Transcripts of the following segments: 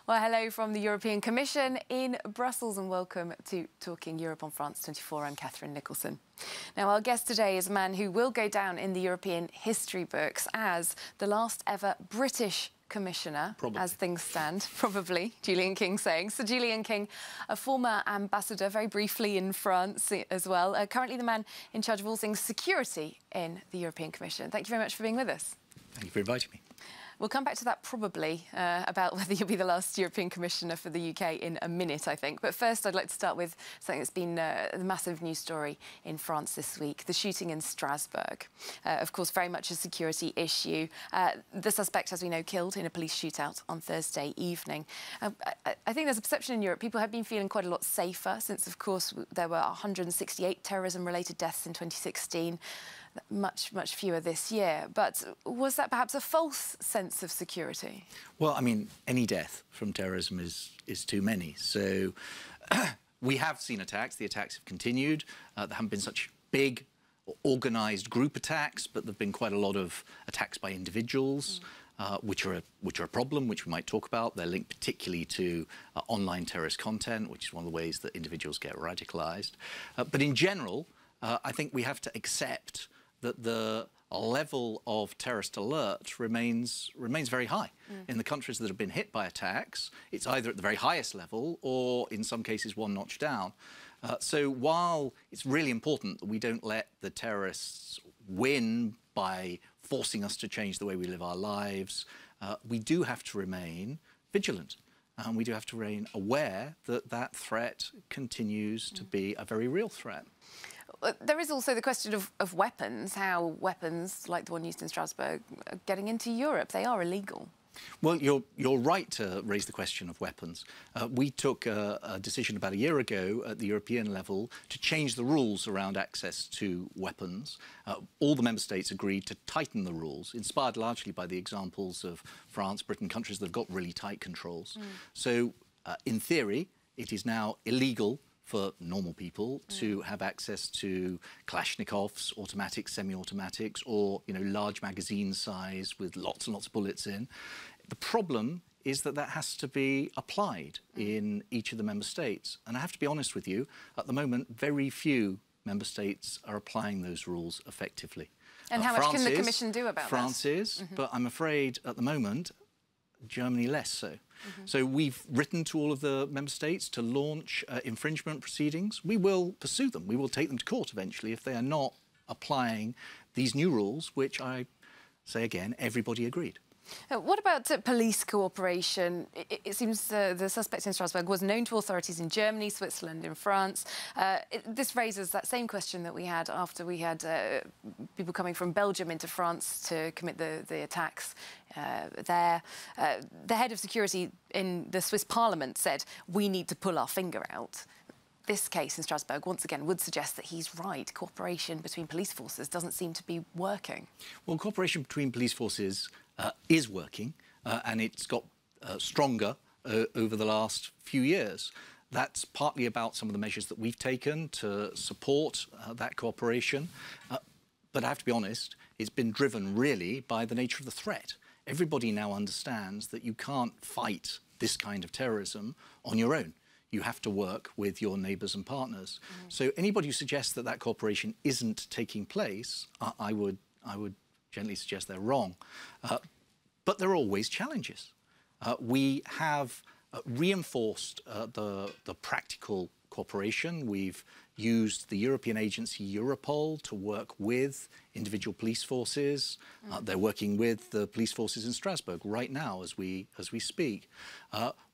Well, hello from the European Commission in Brussels and welcome to Talking Europe on France 24. I'm Catherine Nicholson. Now, our guest today is a man who will go down in the European history books as the last ever British Commissioner, as things stand, probably, Julian King saying. So Julian King, a former ambassador, very briefly in France as well, currently the man in charge of all things security in the European Commission. Thank you very much for being with us. Thank you for inviting me. We'll come back to that probably, about whether you'll be the last European Commissioner for the UK in a minute, I think. But first, I'd like to start with something that's been a massive news story in France this week, the shooting in Strasbourg. Of course, very much a security issue. The suspect, as we know, killed in a police shootout on Thursday evening. I think there's a perception in Europe people have been feeling quite a lot safer since, of course, there were 168 terrorism-related deaths in 2016. Much fewer this year. But was that perhaps a false sense of security? Well, I mean, any death from terrorism is too many. So we have seen attacks. The attacks have continued. There haven't been such big organised group attacks, but there have been quite a lot of attacks by individuals, which are a problem, which we might talk about. They're linked particularly to online terrorist content, which is one of the ways that individuals get radicalised. But in general, I think we have to accept that the level of terrorist alert remains very high. In the countries that have been hit by attacks, it's either at the very highest level or, in some cases, one notch down. So while it's really important that we don't let the terrorists win by forcing us to change the way we live our lives, we do have to remain vigilant. And we do have to remain aware that that threat continues to be a very real threat. There is also the question of weapons, how weapons like the one used in Strasbourg are getting into Europe. They are illegal. Well, you're right to raise the question of weapons. We took a decision about a year ago at the European level to change the rules around access to weapons. All the member states agreed to tighten the rules, inspired largely by the examples of France, Britain, countries that have got really tight controls. So, in theory, it is now illegal for normal people to have access to Kalashnikovs, automatics, semi-automatics, or, you know, large magazine size with lots and lots of bullets in. The problem is that that has to be applied in each of the member states. And I have to be honest with you, at the moment, very few member states are applying those rules effectively. And how much can the Commission do about that? France is, but I'm afraid at the moment, Germany less so. So we've written to all of the member states to launch infringement proceedings. We will pursue them. We will take them to court eventually if they are not applying these new rules, which I say again, everybody agreed. What about police cooperation? It seems the suspect in Strasbourg was known to authorities in Germany, Switzerland and France. This raises that same question that we had after we had people coming from Belgium into France to commit the attacks there. The head of security in the Swiss Parliament said, we need to pull our finger out. This case in Strasbourg, once again, would suggest that he's right. Cooperation between police forces doesn't seem to be working. Well, cooperation between police forces is working, and it's got stronger over the last few years. That's partly about some of the measures that we've taken to support that cooperation. But I have to be honest, it's been driven really by the nature of the threat. Everybody now understands that you can't fight this kind of terrorism on your own. You have to work with your neighbours and partners. So anybody who suggests that that cooperation isn't taking place, I would gently suggest they're wrong. But there are always challenges. We have reinforced the practical cooperation. We've used the European agency Europol to work with individual police forces. They're working with the police forces in Strasbourg right now as we speak.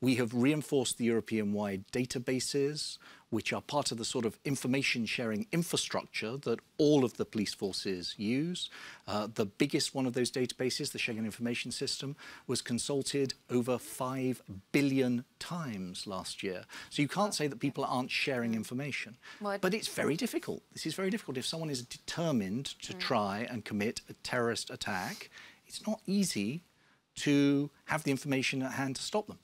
We have reinforced the European-wide databases, which are part of the sort of information-sharing infrastructure that all of the police forces use. The biggest one of those databases, the Schengen Information System, was consulted over 5 billion times last year. So you can't say that people aren't sharing information. But it's very difficult. This is very difficult. If someone is determined to try and commit a terrorist attack, it's not easy to have the information at hand to stop them.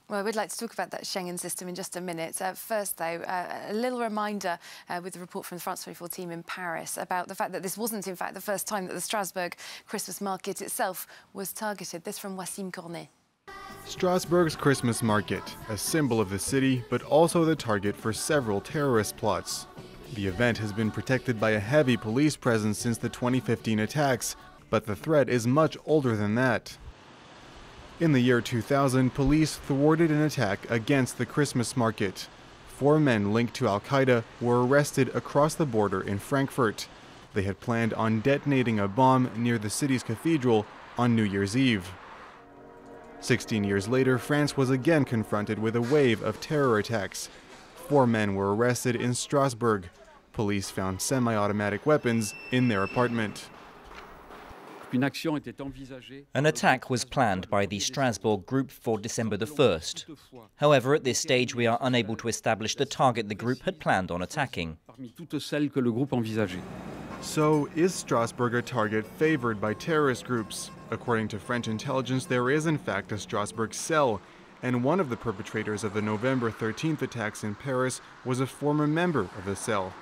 Well, we'd like to talk about that Schengen system in just a minute. First, though, a little reminder with the report from the France 24 team in Paris about the fact that this wasn't, in fact, the first time that the Strasbourg Christmas market itself was targeted. This from Wassim Cornet. Strasbourg's Christmas market, a symbol of the city, but also the target for several terrorist plots. The event has been protected by a heavy police presence since the 2015 attacks, but the threat is much older than that. In the year 2000, police thwarted an attack against the Christmas market. 4 men linked to Al-Qaeda were arrested across the border in Frankfurt. They had planned on detonating a bomb near the city's cathedral on New Year's Eve. 16 years later, France was again confronted with a wave of terror attacks. 4 men were arrested in Strasbourg. Police found semi-automatic weapons in their apartment. An attack was planned by the Strasbourg group for December the 1st. However, at this stage, we are unable to establish the target the group had planned on attacking. So, is Strasbourg a target favored by terrorist groups? According to French intelligence, there is in fact a Strasbourg cell, and one of the perpetrators of the November 13th attacks in Paris was a former member of the cell.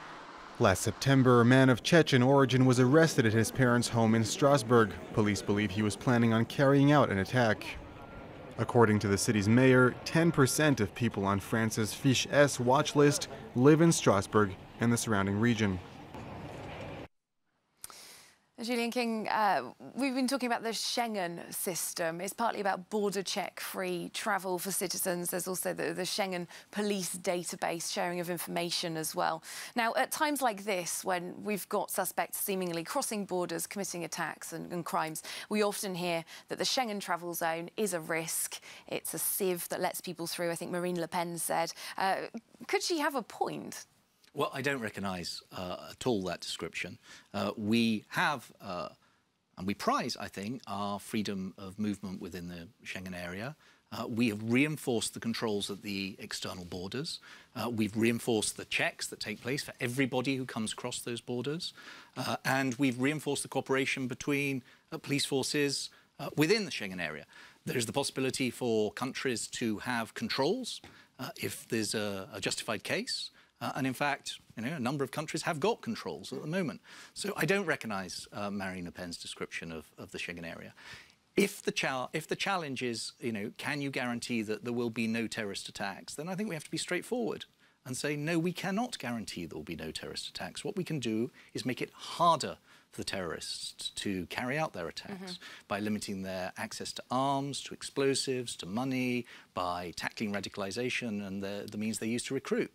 Last September, a man of Chechen origin was arrested at his parents' home in Strasbourg. Police believe he was planning on carrying out an attack. According to the city's mayor, 10% of people on France's Fiche S watch list live in Strasbourg and the surrounding region. Julian King, we've been talking about the Schengen system. It's partly about border check-free travel for citizens. There's also the Schengen police database, sharing of information as well. Now, at times like this, when we've got suspects seemingly crossing borders, committing attacks and crimes, we often hear that the Schengen travel zone is a risk. It's a sieve that lets people through, I think Marine Le Pen said. Could she have a point? Well, I don't recognise at all that description. We have, and we prize, I think, our freedom of movement within the Schengen area. We have reinforced the controls at the external borders. We've reinforced the checks that take place for everybody who comes across those borders. And we've reinforced the cooperation between police forces within the Schengen area. There's the possibility for countries to have controls if there's a justified case. And in fact, a number of countries have got controls at the moment. So I don't recognise Marine Le Pen's description of the Schengen area. If the challenge is, can you guarantee that there will be no terrorist attacks, then I think we have to be straightforward and say, no, we cannot guarantee there will be no terrorist attacks. What we can do is make it harder for the terrorists to carry out their attacks by limiting their access to arms, to explosives, to money, by tackling radicalisation and the means they use to recruit.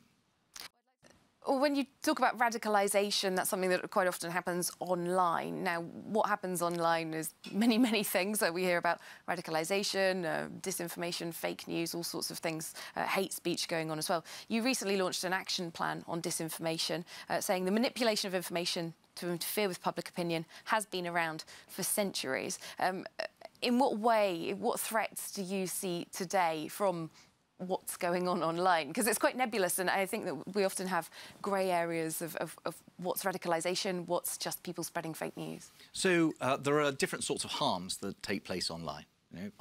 When you talk about radicalisation, that's something that quite often happens online. Now, what happens online is many, many things. So we hear about radicalisation, disinformation, fake news, all sorts of things, hate speech going on as well. You recently launched an action plan on disinformation, saying the manipulation of information to interfere with public opinion has been around for centuries. In what way, what threats do you see today from what's going on online? Because it's quite nebulous, and I think that we often have grey areas of what's radicalisation, what's just people spreading fake news. So there are different sorts of harms that take place online.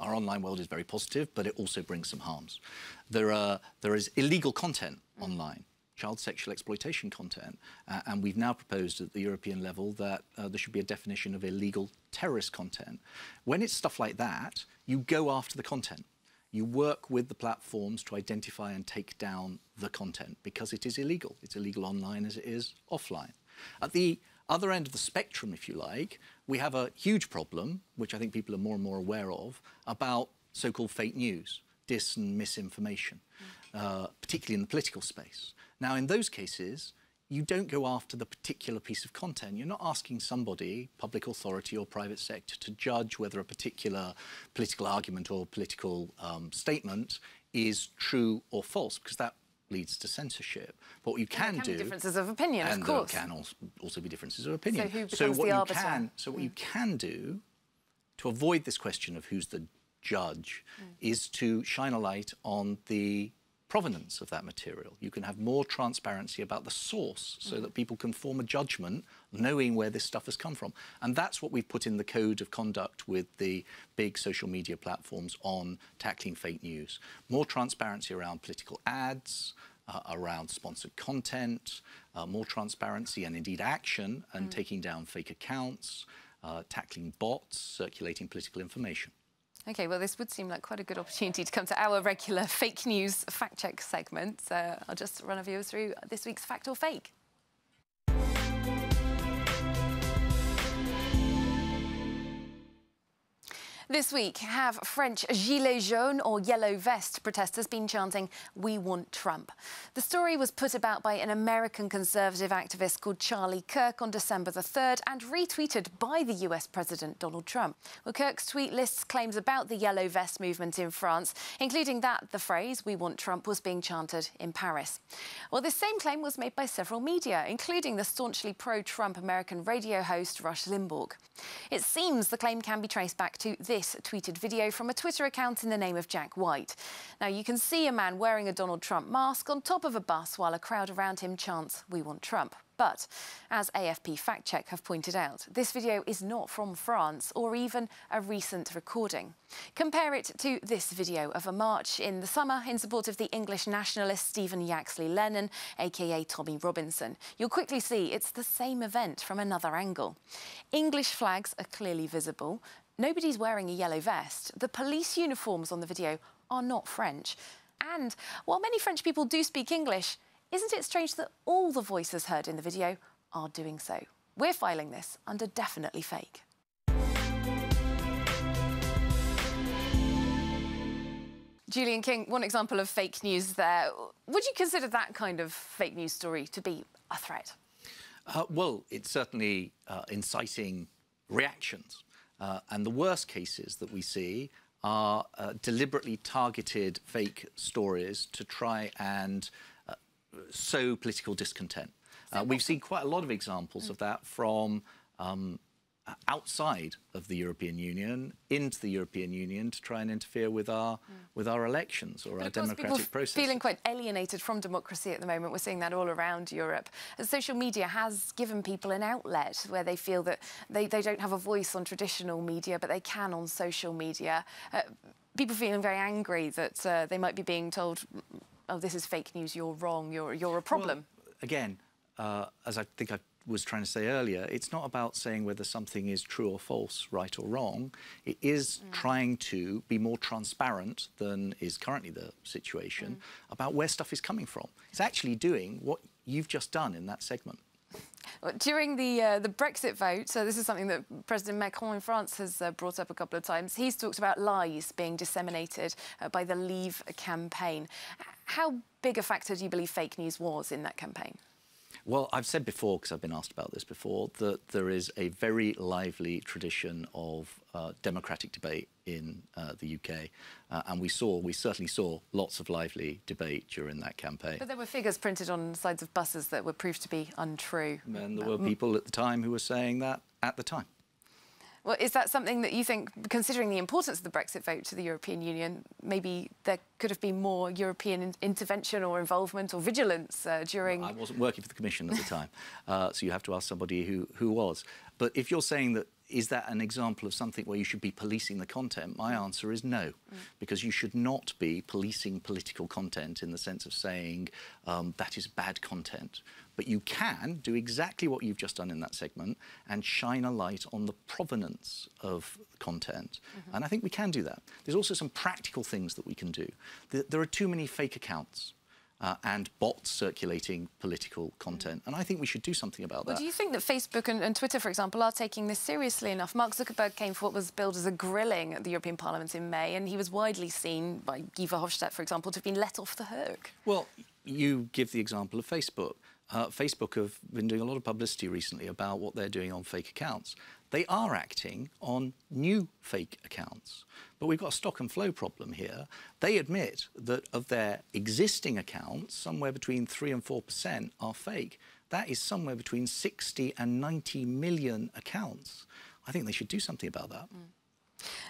Our online world is very positive, but it also brings some harms. There is illegal content online, child sexual exploitation content, and we've now proposed at the European level that there should be a definition of illegal terrorist content. When it's stuff like that, you go after the content. You work with the platforms to identify and take down the content because it is illegal. It's illegal online as it is offline. At the other end of the spectrum, if you like, we have a huge problem, which I think people are more and more aware of, about so-called fake news, dis and misinformation, particularly in the political space. Now, in those cases, you don't go after the particular piece of content. You're not asking somebody, public authority or private sector, to judge whether a particular political argument or political statement is true or false, because that leads to censorship. But what you can do... There can be differences of opinion, of course. And there can also be differences of opinion. So who becomes the arbiter? So what you can do to avoid this question of who's the judge is to shine a light on the provenance of that material. You can have more transparency about the source so that people can form a judgment knowing where this stuff has come from. And that's what we've put in the code of conduct with the big social media platforms on tackling fake news. More transparency around political ads, around sponsored content, more transparency and indeed action and taking down fake accounts, tackling bots, circulating political information. OK, well, this would seem like quite a good opportunity to come to our regular fake news fact-check segment. So I'll just run our viewers through this week's Fact or Fake. This week, have French gilets jaunes or yellow vest protesters been chanting, "We want Trump"? The story was put about by an American conservative activist called Charlie Kirk on December the 3rd and retweeted by the US President Donald Trump. Well, Kirk's tweet lists claims about the yellow vest movement in France, including that the phrase, "We want Trump," was being chanted in Paris. Well, this same claim was made by several media, including the staunchly pro-Trump American radio host Rush Limbaugh. It seems the claim can be traced back to this tweeted video from a Twitter account in the name of Jack White. Now, you can see a man wearing a Donald Trump mask on top of a bus while a crowd around him chants, "We want Trump." But, as AFP Fact Check have pointed out, this video is not from France or even a recent recording. Compare it to this video of a march in the summer in support of the English nationalist Stephen Yaxley Lennon, aka Tommy Robinson. You'll quickly see it's the same event from another angle. English flags are clearly visible. Nobody's wearing a yellow vest. The police uniforms on the video are not French. And while many French people do speak English, isn't it strange that all the voices heard in the video are doing so? We're filing this under definitely fake. Julian King, one example of fake news there. Would you consider that kind of fake news story to be a threat? Well, it's certainly inciting reactions. And the worst cases that we see are deliberately targeted fake stories to try and sow political discontent. We've seen quite a lot of examples of that from outside of the European Union into the European Union to try and interfere with our elections or our democratic process. Feeling quite alienated from democracy at the moment. We're seeing that all around Europe. Social media has given people an outlet where they feel that they don't have a voice on traditional media, but they can on social media. People feeling very angry that they might be being told, "Oh, this is fake news, you're wrong, you're a problem." Well, again, as I think I was trying to say earlier, it's not about saying whether something is true or false, right or wrong. It is trying to be more transparent than is currently the situation about where stuff is coming from. It's actually doing what you've just done in that segment. During the Brexit vote, so this is something that President Macron in France has brought up a couple of times. He's talked about lies being disseminated by the Leave campaign. How big a factor do you believe fake news was in that campaign? Well, I've said before, because I've been asked about this before, that there is a very lively tradition of democratic debate in the UK. And we certainly saw lots of lively debate during that campaign. But there were figures printed on the sides of buses that were proved to be untrue. And there were people at the time who were saying that at the time. Well, is that something that you think, considering the importance of the Brexit vote to the European Union, maybe there could have been more European intervention or involvement or vigilance during... Well, I wasn't working for the Commission at the time, so you have to ask somebody who was. But if you're saying that, is that an example of something where you should be policing the content? My answer is no, because you should not be policing political content in the sense of saying that is bad content. But you can do exactly what you've just done in that segment and shine a light on the provenance of content. And I think we can do that. There's also some practical things that we can do. There are too many fake accounts and bots circulating political content. And I think we should do something about that. Well, do you think that Facebook and Twitter, for example, are taking this seriously enough? Mark Zuckerberg came for what was billed as a grilling at the European Parliament in May, and he was widely seen by Guy Verhofstadt, for example, to have been let off the hook. Well, you give the example of Facebook. Facebook have been doing a lot of publicity recently about what they're doing on fake accounts. They are acting on new fake accounts. But we've got a stock and flow problem here. They admit that of their existing accounts, somewhere between 3 and 4% are fake. That is somewhere between 60 and 90 million accounts. I think they should do something about that.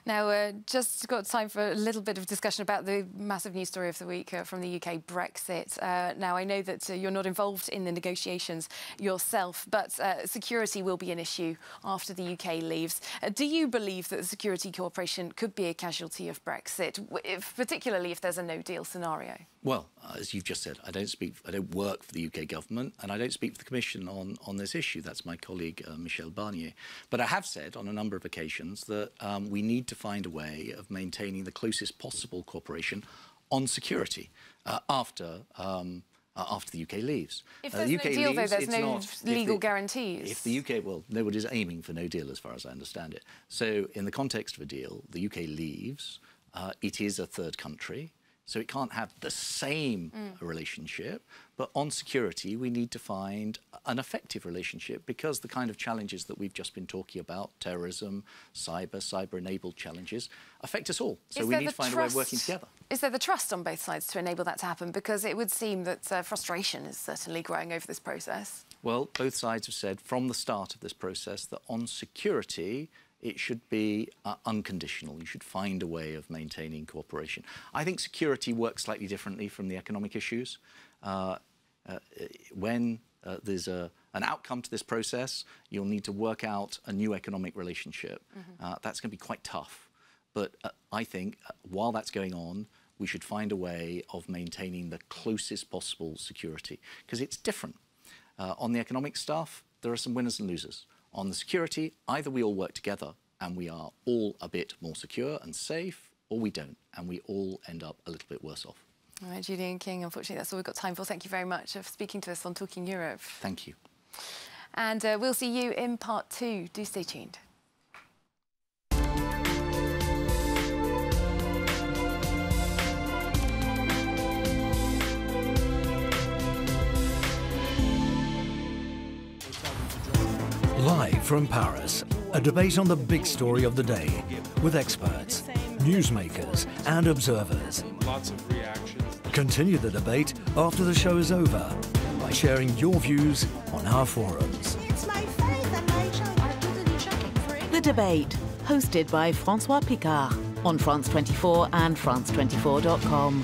Now, just got time for a little bit of discussion about the massive news story of the week from the UK, Brexit. Now, I know that you're not involved in the negotiations yourself, but security will be an issue after the UK leaves. Do you believe that the security cooperation could be a casualty of Brexit, particularly if there's a no-deal scenario? Well, as you've just said, I don't work for the UK government and I don't speak for the Commission on this issue. That's my colleague, Michel Barnier. But I have said on a number of occasions that we need to to find a way of maintaining the closest possible cooperation on security after the UK leaves. If there's no deal, though, there's no legal guarantees. If the UK, well, nobody's aiming for no deal as far as I understand it. So in the context of a deal, the UK leaves, it is a third country, so it can't have the same relationship. But on security, we need to find an effective relationship because the kind of challenges that we've just been talking about, terrorism, cyber-enabled challenges, affect us all. So we need to find a way of working together. Is there the trust on both sides to enable that to happen? Because it would seem that frustration is certainly growing over this process. Well, both sides have said from the start of this process that on security, it should be unconditional. You should find a way of maintaining cooperation. I think security works slightly differently from the economic issues. When there's an outcome to this process, you'll need to work out a new economic relationship. That's going to be quite tough. But I think while that's going on, we should find a way of maintaining the closest possible security, because it's different. On the economic stuff, there are some winners and losers. On the security, either we all work together and we are all a bit more secure and safe, or we don't, and we all end up a little bit worse off. All right, Julian King, unfortunately, that's all we've got time for. Thank you very much for speaking to us on Talking Europe. Thank you. And we'll see you in part 2. Do stay tuned. Live from Paris, a debate on the big story of the day with experts, newsmakers and observers. Lots of reactions. Continue the debate after the show is over by sharing your views on our forums. It's my faith and my choice. The Debate, hosted by François Picard on France 24 and France24.com.